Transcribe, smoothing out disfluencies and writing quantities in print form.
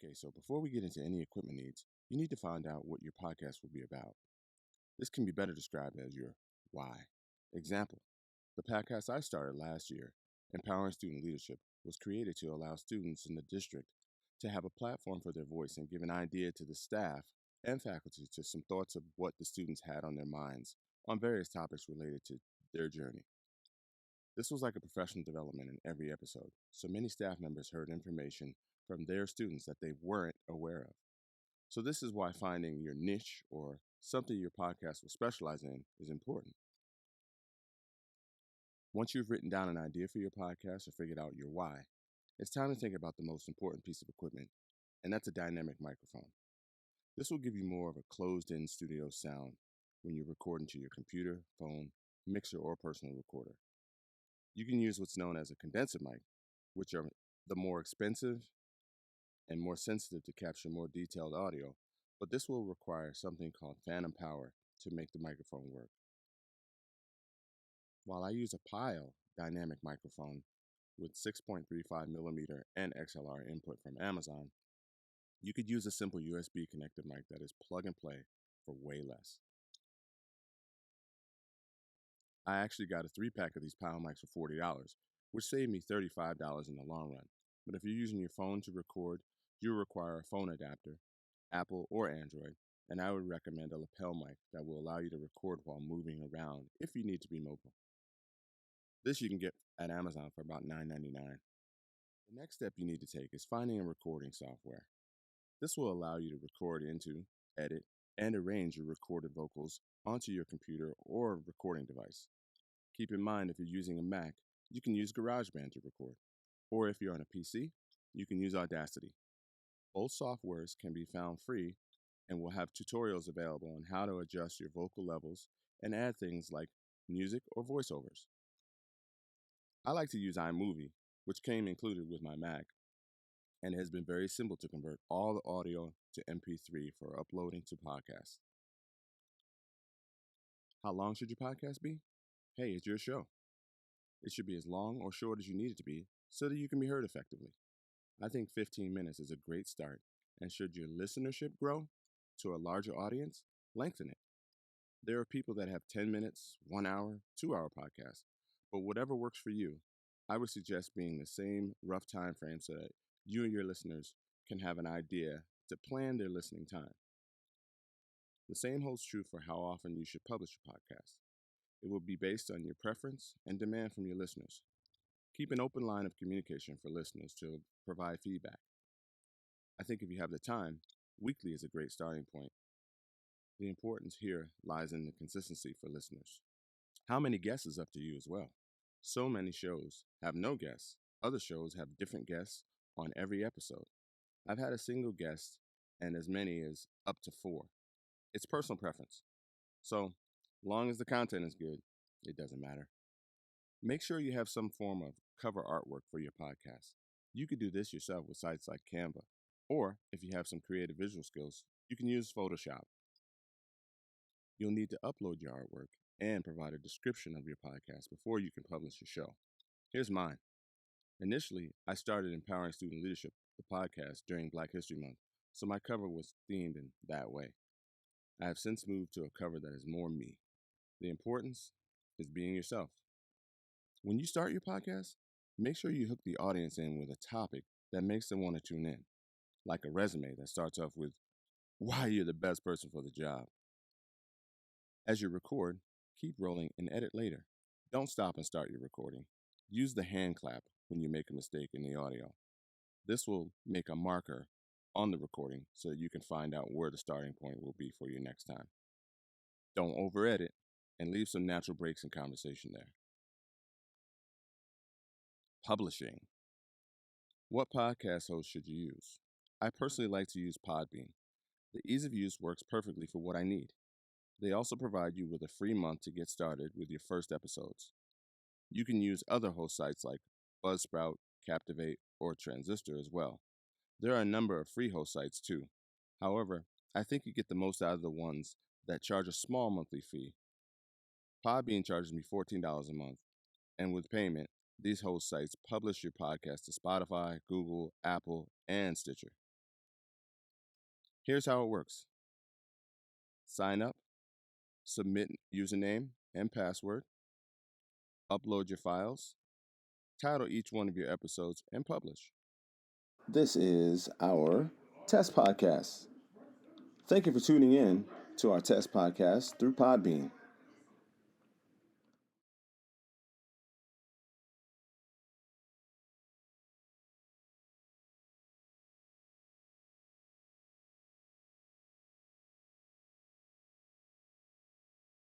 Okay, so before we get into any equipment needs, you need to find out what your podcast will be about. This can be better described as your why. Example: the podcast I started last year, Empowering Student Leadership, was created to allow students in the district to have a platform for their voice and give an idea to the staff and faculty to some thoughts of what the students had on their minds on various topics related to their journey. This was like a professional development in every episode, so many staff members heard information from their students that they weren't aware of. So, this is why finding your niche or something your podcast will specialize in is important. Once you've written down an idea for your podcast or figured out your why, it's time to think about the most important piece of equipment, and that's a dynamic microphone. This will give you more of a closed in studio sound when you're recording to your computer, phone, mixer, or personal recorder. You can use what's known as a condenser mic, which are the more expensive and more sensitive to capture more detailed audio, but this will require something called phantom power to make the microphone work. While I use a Pile dynamic microphone with 6.35 millimeter and XLR input from Amazon, you could use a simple USB connected mic that is plug and play for way less. I actually got a 3-pack of these Pile mics for $40, which saved me $35 in the long run. But if you're using your phone to record, you'll require a phone adapter, Apple or Android, and I would recommend a lapel mic that will allow you to record while moving around if you need to be mobile. This you can get at Amazon for about $9.99. The next step you need to take is finding a recording software. This will allow you to record into, edit, and arrange your recorded vocals onto your computer or recording device. Keep in mind, if you're using a Mac, you can use GarageBand to record. Or if you're on a PC, you can use Audacity. Both softwares can be found free and will have tutorials available on how to adjust your vocal levels and add things like music or voiceovers. I like to use iMovie, which came included with my Mac, and it has been very simple to convert all the audio to MP3 for uploading to podcasts. How long should your podcast be? Hey, it's your show. It should be as long or short as you need it to be so that you can be heard effectively. I think 15 minutes is a great start, and should your listenership grow to a larger audience, lengthen it. There are people that have 10 minutes, 1 hour, 2 hour podcasts, but whatever works for you, I would suggest being the same rough time frame so that you and your listeners can have an idea to plan their listening time. The same holds true for how often you should publish your podcast. It will be based on your preference and demand from your listeners. Keep an open line of communication for listeners to provide feedback. I think if you have the time, weekly is a great starting point. The importance here lies in the consistency for listeners. How many guests is up to you as well. So many shows have no guests. Other shows have different guests on every episode. I've had a single guest and as many as up to 4. It's personal preference. So, long as the content is good, it doesn't matter. Make sure you have some form of cover artwork for your podcast. You could do this yourself with sites like Canva, or if you have some creative visual skills, you can use Photoshop. You'll need to upload your artwork and provide a description of your podcast before you can publish your show. Here's mine. Initially, I started Empowering Student Leadership, the podcast, during Black History Month, so my cover was themed in that way. I have since moved to a cover that is more me. The importance is being yourself. When you start your podcast, make sure you hook the audience in with a topic that makes them want to tune in, like a resume that starts off with why you're the best person for the job. As you record, keep rolling and edit later. Don't stop and start your recording. Use the hand clap when you make a mistake in the audio. This will make a marker on the recording so that you can find out where the starting point will be for your next time. Don't over edit and leave some natural breaks in conversation there. Publishing. What podcast host should you use? I personally like to use Podbean. The ease of use works perfectly for what I need. They also provide you with a free month to get started with your first episodes. You can use other host sites like Buzzsprout, Captivate, or Transistor as well. There are a number of free host sites too. However, I think you get the most out of the ones that charge a small monthly fee. Podbean charges me $14 a month, and with payment, these host sites publish your podcast to Spotify, Google, Apple, and Stitcher. Here's how it works: sign up, submit username and password, upload your files, title each one of your episodes, and publish. This is our test podcast. Thank you for tuning in to our test podcast through Podbean.